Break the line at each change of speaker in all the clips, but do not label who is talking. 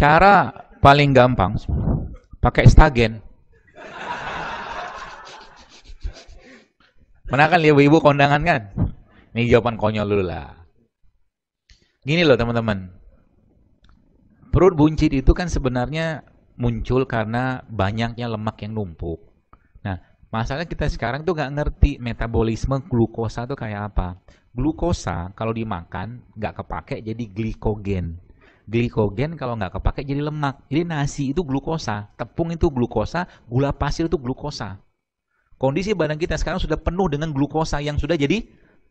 Cara paling gampang pakai stagen. Pernah kan ibu-ibu kondangan kan? Ini jawaban konyol dulu lah. Gini loh teman-teman. Perut buncit itu kan sebenarnya muncul karena banyaknya lemak yang numpuk. Nah, masalah kita sekarang tuh nggak ngerti metabolisme glukosa tuh kayak apa. Glukosa kalau dimakan nggak kepake jadi glikogen. Glikogen kalau nggak kepake jadi lemak. Jadi nasi itu glukosa, tepung itu glukosa, gula pasir itu glukosa. Kondisi badan kita sekarang sudah penuh dengan glukosa yang sudah jadi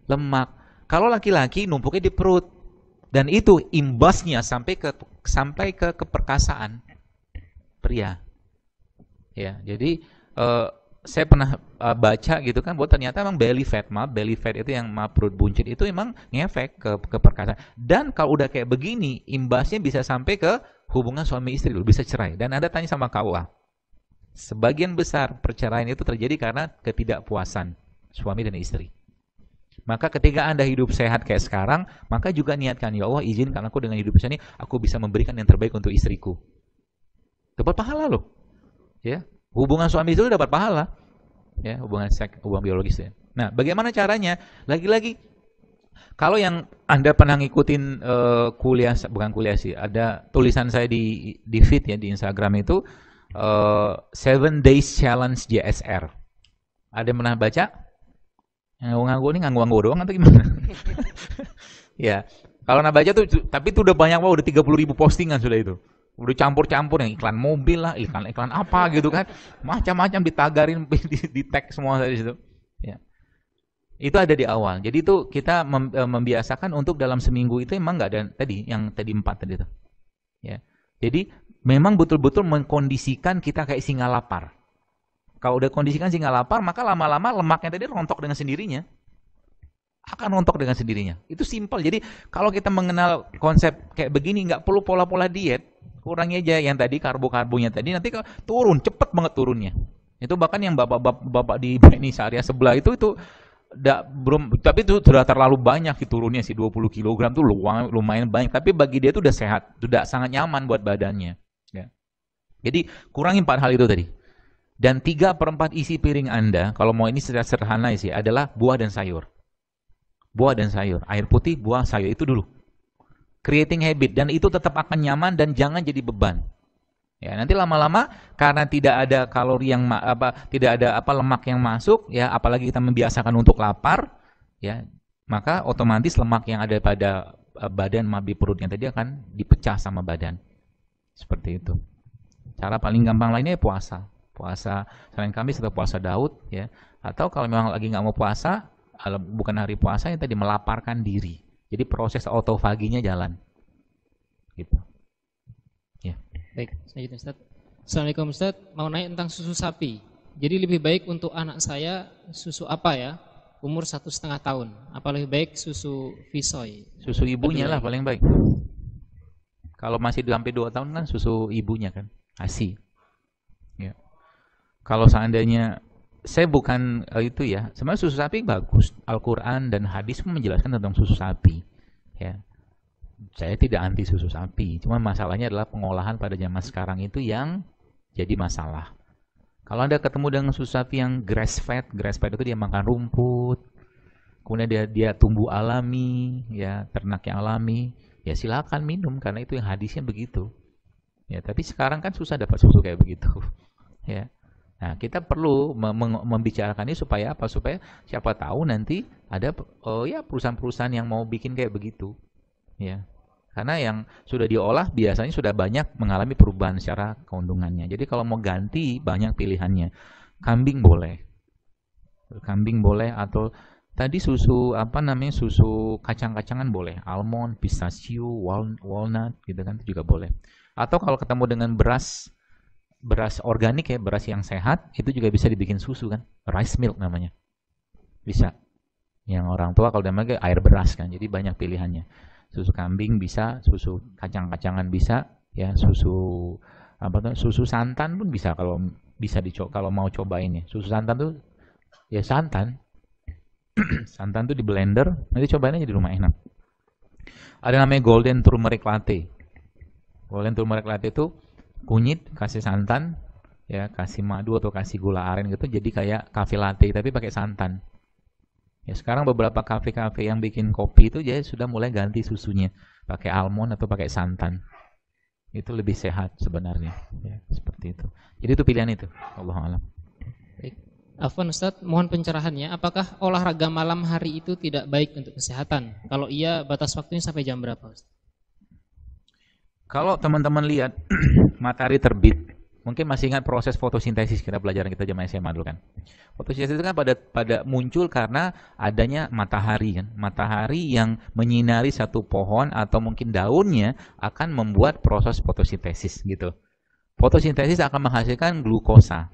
lemak. Kalau laki-laki numpuknya di perut. Dan itu imbasnya sampai ke keperkasaan pria. Ya, jadi saya pernah baca gitu kan, bahwa ternyata emang belly fat itu yang perut buncit itu emang ngefek ke perkasaan. Dan kalau udah kayak begini, imbasnya bisa sampai ke hubungan suami istri, bisa cerai. Dan Anda tanya sama KUA, sebagian besar perceraian itu terjadi karena ketidakpuasan suami dan istri. Maka ketika Anda hidup sehat kayak sekarang, maka juga niatkan, ya Allah izinkan aku dengan hidup sehat ini, aku bisa memberikan yang terbaik untuk istriku. Dapat pahala loh. Ya, hubungan suami istri dapat pahala. Ya, hubungan biologis ya. Nah, bagaimana caranya? Lagi-lagi, kalau yang Anda pernah ngikutin kuliah, bukan kuliah sih, ada tulisan saya di feed ya, di Instagram itu, 7 Days Challenge JSR. Ada yang pernah baca? Nganggu ini nganggu doang atau gimana? Ya, kalau nak baca tuh, tapi itu udah banyak udah 30.000 postingan sudah itu. Udah campur-campur yang iklan mobil lah, iklan apa gitu kan. Macam-macam ditagarin, di tag semua dari situ. Ya. Itu ada di awal. Jadi itu kita membiasakan untuk dalam seminggu itu emang nggak ada yang tadi 4 tadi itu. Ya. Jadi memang betul-betul mengkondisikan kita kayak singa lapar. Kalau udah kondisikan singa lapar, maka lama-lama lemaknya tadi rontok dengan sendirinya. Akan rontok dengan sendirinya. Itu simpel. Jadi kalau kita mengenal konsep kayak begini, nggak perlu pola-pola diet. Kurangi aja yang tadi karbo-karbonya tadi, nanti turun, cepet banget turunnya. Itu bahkan yang bapak di ini Syariah sebelah itu belum, tapi itu sudah terlalu banyak turunnya sih, 20 kg tuh lumayan banyak. Tapi bagi dia itu udah sehat, sudah sangat nyaman buat badannya. Ya. Jadi kurangi 4 hal itu tadi. Dan 3/4 isi piring Anda, kalau mau ini secara sederhana sih, adalah buah dan sayur. Buah dan sayur. Air putih, buah, sayur. Itu dulu. Creating habit. Dan itu tetap akan nyaman dan jangan jadi beban. Ya, nanti lama-lama karena tidak ada kalori yang tidak ada lemak yang masuk, ya, apalagi kita membiasakan untuk lapar, ya, maka otomatis lemak yang ada pada badan di perutnya tadi akan dipecah sama badan. Seperti itu. Cara paling gampang lainnya puasa. Puasa Senin Kamis atau puasa Daud, ya. Atau kalau memang lagi nggak mau puasa, bukan hari puasa, yang tadi melaparkan diri. Jadi proses autofaginya jalan. Gitu. Ya.
Baik, selanjutnya Ustaz. Assalamualaikum Ustaz, mau nanya tentang susu sapi. Jadi lebih baik untuk anak saya susu apa ya? Umur 1,5 tahun. Apa lebih baik susu Visoy?
Susu ibunya lah paling baik. Kalau masih sampai 2 tahun kan susu ibunya kan, ASI. Ya. Kalau seandainya, saya bukan itu ya, sebenarnya susu sapi bagus. Al-Quran dan hadis pun menjelaskan tentang susu sapi. Ya. Saya tidak anti susu sapi, cuma masalahnya adalah pengolahan pada zaman sekarang itu yang jadi masalah. Kalau Anda ketemu dengan susu sapi yang grass fed itu dia makan rumput, kemudian dia tumbuh alami, ya, ternak yang alami, ya silakan minum karena itu yang hadisnya begitu. Ya, tapi sekarang kan susah dapat susu kayak begitu. Ya. Nah, kita perlu membicarakan ini supaya apa? Supaya siapa tahu nanti ada ya perusahaan-perusahaan yang mau bikin kayak begitu. Ya. Karena yang sudah diolah biasanya sudah banyak mengalami perubahan secara kandungannya. Jadi kalau mau ganti banyak pilihannya. Kambing boleh. Kambing boleh, atau tadi susu susu kacang-kacangan boleh. Almond, pistachio, walnut gitu kan, itu juga boleh. Atau kalau ketemu dengan beras organik ya, beras yang sehat, itu juga bisa dibikin susu kan, rice milk namanya, bisa. Yang orang tua kalau namanya air beras kan, jadi banyak pilihannya. Susu kambing bisa, susu kacang-kacangan bisa, ya, susu santan pun bisa kalau bisa kalau mau cobain ya. Susu santan tuh ya santan tuh di blender, nanti cobain aja di rumah, enak. Ada namanya golden turmeric latte. Kalau turmeric latte itu kunyit, kasih santan, ya kasih madu atau kasih gula aren gitu, jadi kayak cafe latte tapi pakai santan. Ya sekarang beberapa kafe-kafe yang bikin kopi itu jadi sudah mulai ganti susunya pakai almond atau pakai santan. Itu lebih sehat sebenarnya, ya seperti itu. Jadi itu pilihan itu. Allahu a'lam.
Baik. Afwan Ustaz, mohon pencerahannya, apakah olahraga malam hari itu tidak baik untuk kesehatan? Kalau iya, batas waktunya sampai jam berapa, Ustaz?
Kalau teman-teman lihat matahari terbit, mungkin masih ingat proses fotosintesis kita pelajaran kita zaman SMA dulu kan. Fotosintesis itu kan pada muncul karena adanya matahari kan. Matahari yang menyinari satu pohon atau mungkin daunnya akan membuat proses fotosintesis gitu. Fotosintesis akan menghasilkan glukosa,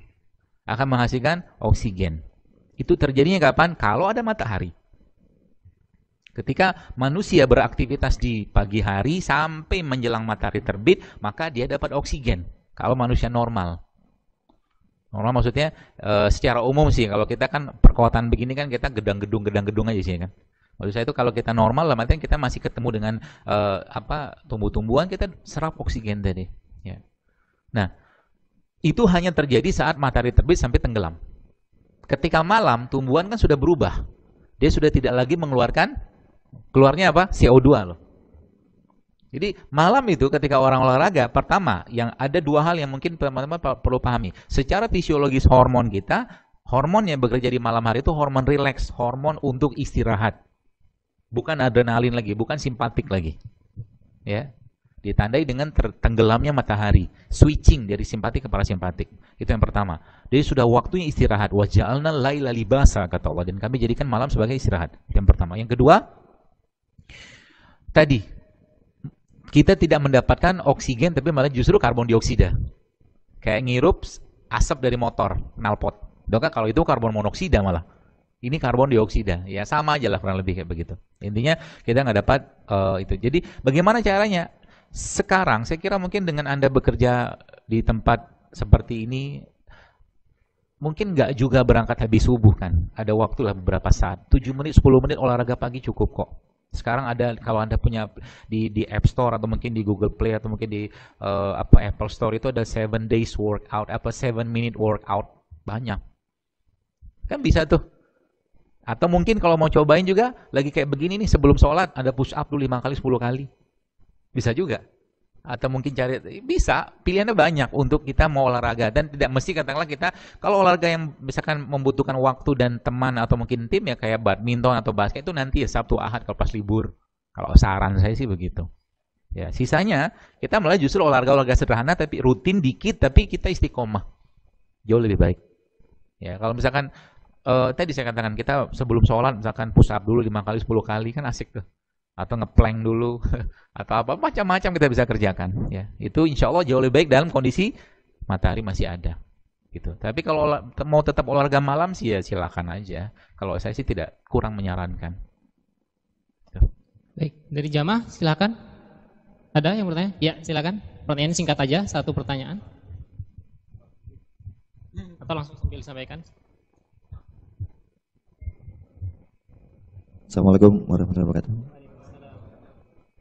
akan menghasilkan oksigen. Itu terjadinya kapan? Kalau ada matahari. Ketika manusia beraktivitas di pagi hari sampai menjelang matahari terbit, maka dia dapat oksigen. Kalau manusia normal. Normal maksudnya secara umum sih, kalau kita kan perkotaan begini kan kita gedang-gedung aja sih kan. Maksud saya itu kalau kita normal lah, artinya kita masih ketemu dengan tumbuh-tumbuhan, kita serap oksigen tadi. Ya. Nah, itu hanya terjadi saat matahari terbit sampai tenggelam. Ketika malam, tumbuhan kan sudah berubah. Dia sudah tidak lagi keluarnya apa? CO2 loh. Jadi malam itu ketika orang olahraga, pertama yang ada dua hal yang mungkin teman-teman perlu pahami. Secara fisiologis hormon kita, hormon yang bekerja di malam hari itu hormon rileks, hormon untuk istirahat. Bukan adrenalin lagi, bukan simpatik lagi. Ya. Ditandai dengan tenggelamnya matahari, switching dari simpatik ke parasimpatik. Itu yang pertama. Jadi sudah waktunya istirahat. Wa ja'alna laila libasa kata Allah, dan kami jadikan malam sebagai istirahat. Itu yang pertama. Yang kedua, tadi kita tidak mendapatkan oksigen tapi malah justru karbon dioksida. Kayak ngirup asap dari motor, knalpot. Doka kalau itu karbon monoksida malah. Ini karbon dioksida. Ya sama aja lah kurang lebih kayak begitu. Intinya kita nggak dapat itu. Jadi bagaimana caranya? Sekarang saya kira mungkin dengan Anda bekerja di tempat seperti ini, mungkin nggak juga berangkat habis subuh kan. Ada waktu lah beberapa saat. 7 menit, 10 menit olahraga pagi cukup kok. Sekarang ada, kalau Anda punya di App Store atau mungkin di Google Play atau mungkin di Apple Store itu ada 7 days workout, 7 minute workout, banyak. Kan bisa tuh. Atau mungkin kalau mau cobain juga lagi kayak begini nih, sebelum sholat ada push up dulu 5 kali, 10 kali. Bisa juga. Atau mungkin cari, bisa, pilihannya banyak untuk kita mau olahraga. Dan tidak mesti katakanlah kita, kalau olahraga yang misalkan membutuhkan waktu dan teman atau mungkin tim ya kayak badminton atau basket itu nanti ya Sabtu Ahad kalau pas libur. Kalau saran saya sih begitu. Ya, sisanya kita malah justru olahraga sederhana tapi rutin dikit tapi kita istiqomah. Jauh lebih baik. Ya, kalau misalkan tadi saya katakan kita sebelum sholat misalkan push up dulu 5 kali 10 kali kan asik tuh. Atau ngeplank dulu atau apa macam-macam kita bisa kerjakan ya. Itu insya Allah jauh lebih baik dalam kondisi matahari masih ada gitu. Tapi kalau mau tetap olahraga malam sih ya silakan aja. Kalau saya sih tidak kurang menyarankan. Gitu.
Baik, dari jamaah silakan. Ada yang bertanya? Ya, silakan. Pertanyaan singkat aja, satu pertanyaan. Atau langsung sambil sampaikan.
Assalamualaikum warahmatullahi wabarakatuh.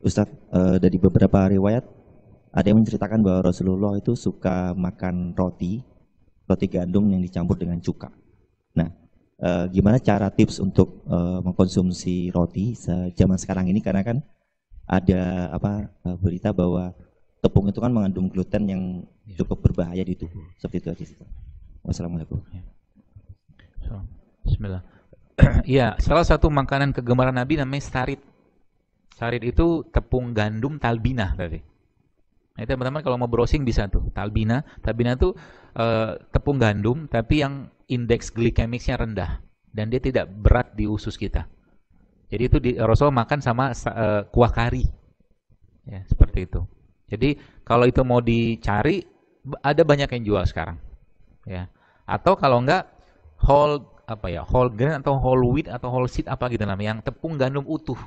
Ustaz, dari beberapa riwayat ada yang menceritakan bahwa Rasulullah itu suka makan roti gandum yang dicampur dengan cuka. Nah, gimana cara tips untuk mengkonsumsi roti zaman sekarang ini, karena kan ada berita bahwa tepung itu kan mengandung gluten yang cukup berbahaya di tubuh. Seperti itu aja sih. Wassalamualaikum.
Bismillah. Ya, salah satu makanan kegemaran Nabi namanya sarit. Sarit itu tepung gandum talbinah tadi. Nah, teman-teman kalau mau browsing bisa tuh, talbinah. Talbinah itu tepung gandum tapi yang indeks glikemiknya rendah dan dia tidak berat di usus kita. Jadi itu Rasul makan sama kuah kari. Ya, seperti itu. Jadi kalau itu mau dicari ada banyak yang jual sekarang. Ya. Atau kalau enggak whole grain atau whole wheat atau whole seed apa gitu namanya, yang tepung gandum utuh.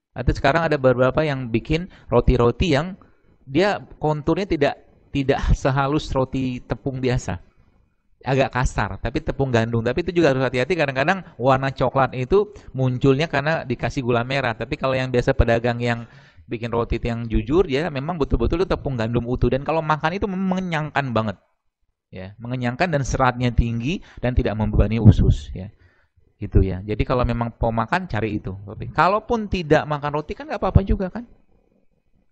Atau sekarang ada beberapa yang bikin roti-roti yang dia konturnya tidak sehalus roti tepung biasa. Agak kasar, tapi tepung gandum. Tapi itu juga harus hati-hati, kadang-kadang warna coklat itu munculnya karena dikasih gula merah. Tapi kalau yang biasa pedagang yang bikin roti yang jujur, ya memang betul-betul itu tepung gandum utuh, dan kalau makan itu mengenyangkan banget, ya, mengenyangkan dan seratnya tinggi dan tidak membebani usus, ya, itu ya. Jadi kalau memang mau makan cari itu roti. Kalaupun tidak makan roti kan nggak apa-apa juga kan,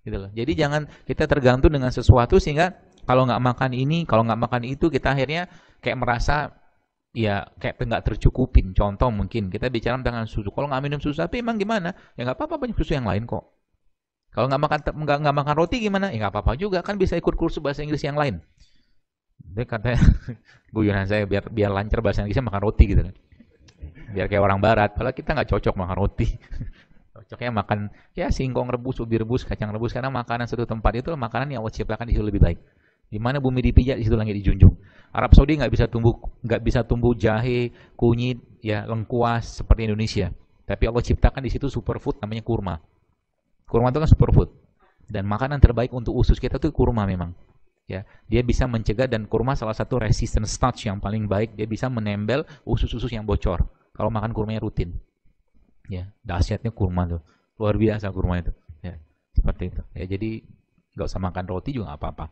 gitu loh. Jadi jangan kita tergantung dengan sesuatu sehingga kalau nggak makan ini, kalau nggak makan itu, kita akhirnya kayak merasa ya kayak nggak tercukupin. Contoh mungkin kita bicara tentang susu. Kalau nggak minum susu sapi emang gimana? Ya nggak apa-apa, banyak susu yang lain kok. Kalau nggak makan roti gimana? Ya nggak apa-apa juga, kan bisa ikut kursus bahasa Inggris yang lain. Jadi katanya guyonan saya biar lancar bahasa Inggrisnya makan roti gitu kan. Biar kayak orang barat. Padahal kita nggak cocok makan roti. Cocoknya makan ya singkong rebus, ubi rebus, kacang rebus, karena makanan satu tempat itu makanan yang Allah ciptakan di situ lebih baik. Di mana bumi dipijak, di situ langit dijunjung. Arab Saudi nggak bisa tumbuh jahe, kunyit, ya lengkuas seperti Indonesia. Tapi Allah ciptakan di situ superfood namanya kurma. Kurma itu kan superfood, dan makanan terbaik untuk usus kita itu kurma memang. Ya, dia bisa mencegah, dan kurma salah satu resistant starch yang paling baik. Dia bisa menembel usus-usus yang bocor kalau makan kurmanya rutin. Ya, dahsyatnya kurma tuh, luar biasa kurma itu. Ya, seperti itu. Ya, jadi nggak usah makan roti juga nggak apa-apa.